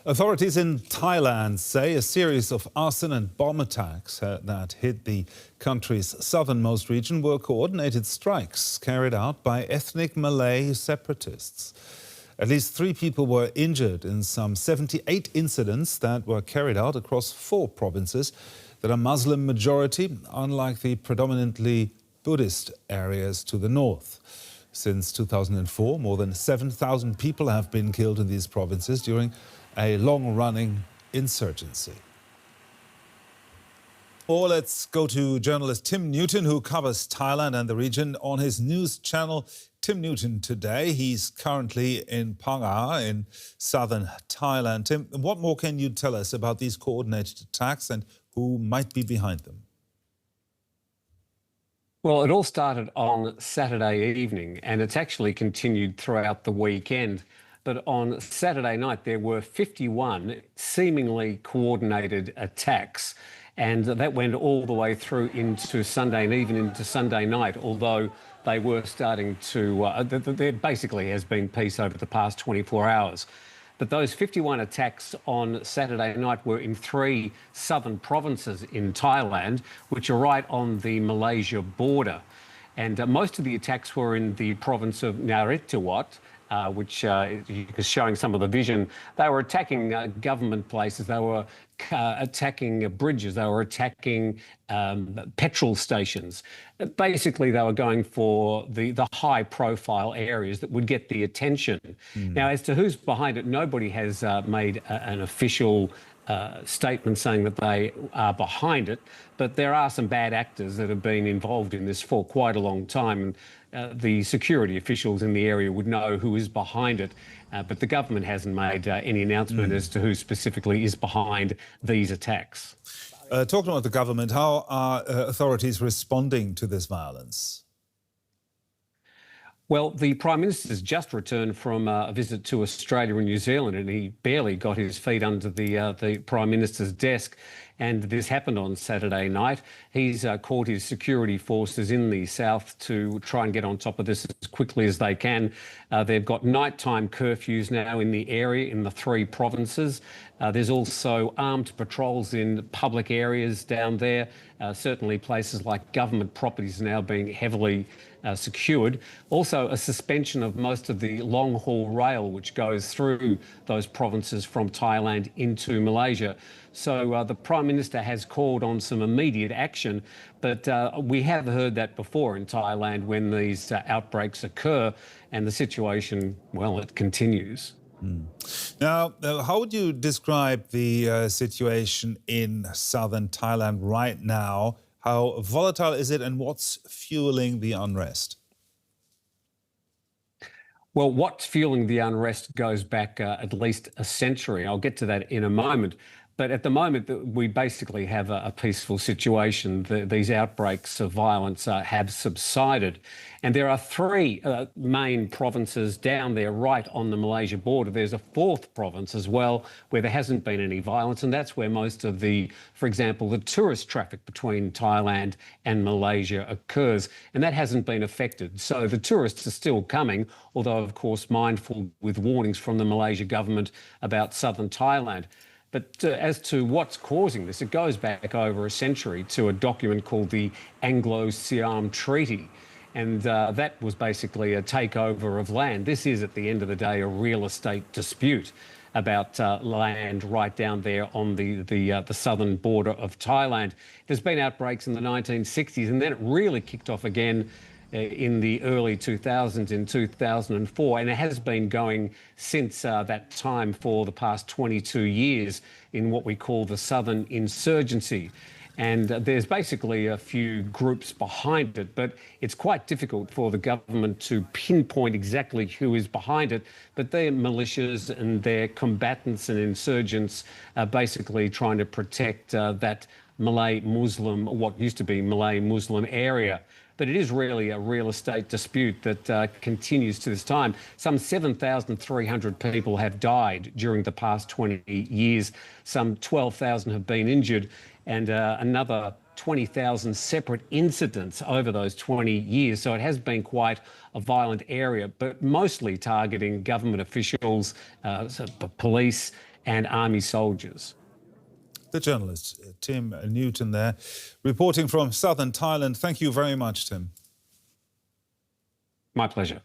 Authorities in Thailand say a series of arson and bomb attacks that hit the country's southernmost region were coordinated strikes carried out by ethnic Malay separatists. At least 3 people were injured in some 78 incidents that were carried out across 4 provinces that are Muslim majority, unlike the predominantly Buddhist areas to the north. Since 2004, more than 7,000 people have been killed in these provinces during a long-running insurgency. Or let's go to journalist Tim Newton, who covers Thailand and the region on his news channel Tim Newton Today. He's currently in Phang in southern Thailand. Tim, what more can you tell us about these coordinated attacks and who might be behind them? Well, it all started on Saturday evening and it's actually continued throughout the weekend. But on Saturday night, there were 51 seemingly coordinated attacks. And that went all the way through into Sunday and even into Sunday night, although they were starting to, there basically has been peace over the past 24 hours. But those 51 attacks on Saturday night were in 3 southern provinces in Thailand, which are right on the Malaysia border. And most of the attacks were in the province of Narithiwat, which is showing some of the vision. They were attacking government places. They were attacking bridges. They were attacking petrol stations. Basically, they were going for the high-profile areas that would get the attention. Now, as to who's behind it, nobody has made an official statement saying that they are behind it, but there are some bad actors that have been involved in this for quite a long time. And the security officials in the area would know who is behind it, but the government hasn't made any announcement as to who specifically is behind these attacks. Talking about the government, how are authorities responding to this violence? Well, the Prime Minister's just returned from a visit to Australia and New Zealand, and he barely got his feet under the Prime Minister's desk. And this happened on Saturday night. He's called his security forces in the south to try and get on top of this as quickly as they can. They've got nighttime curfews now in the area in the 3 provinces. There's also armed patrols in public areas down there. Certainly places like government properties are now being heavily secured. Also, a suspension of most of the long-haul rail which goes through those provinces from Thailand into Malaysia. So the Prime Minister has called on some immediate action, but we have heard that before in Thailand when these outbreaks occur, and the situation, well, it continues. Now, how would you describe the situation in southern Thailand right now? How volatile is it, and what's fueling the unrest? Well, what's fueling the unrest goes back at least a century. I'll get to that in a moment. But at the moment, we basically have a peaceful situation. These outbreaks of violence have subsided. And there are 3 main provinces down there right on the Malaysia border. There's a 4th province as well where there hasn't been any violence. And that's where most of for example, the tourist traffic between Thailand and Malaysia occurs. And that hasn't been affected. So the tourists are still coming, although, of course, mindful with warnings from the Malaysia government about southern Thailand. But as to what's causing this, it goes back over a century to a document called the Anglo-Siam Treaty. And that was basically a takeover of land. This is, at the end of the day, a real estate dispute about land right down there on the southern border of Thailand. There's been outbreaks in the 1960s, and then it really kicked off again in the early 2000s, in 2004, and it has been going since that time for the past 22 years in what we call the southern insurgency. And there's basically a few groups behind it, but it's quite difficult for the government to pinpoint exactly who is behind it. But they're militias and they're combatants and insurgents basically trying to protect that Malay-Muslim, what used to be Malay-Muslim area. But it is really a real estate dispute that continues to this time. Some 7,300 people have died during the past 20 years. Some 12,000 have been injured, and another 20,000 separate incidents over those 20 years. So it has been quite a violent area, but mostly targeting government officials, police and army soldiers. The journalist, Tim Newton there, reporting from southern Thailand. Thank you very much, Tim. My pleasure.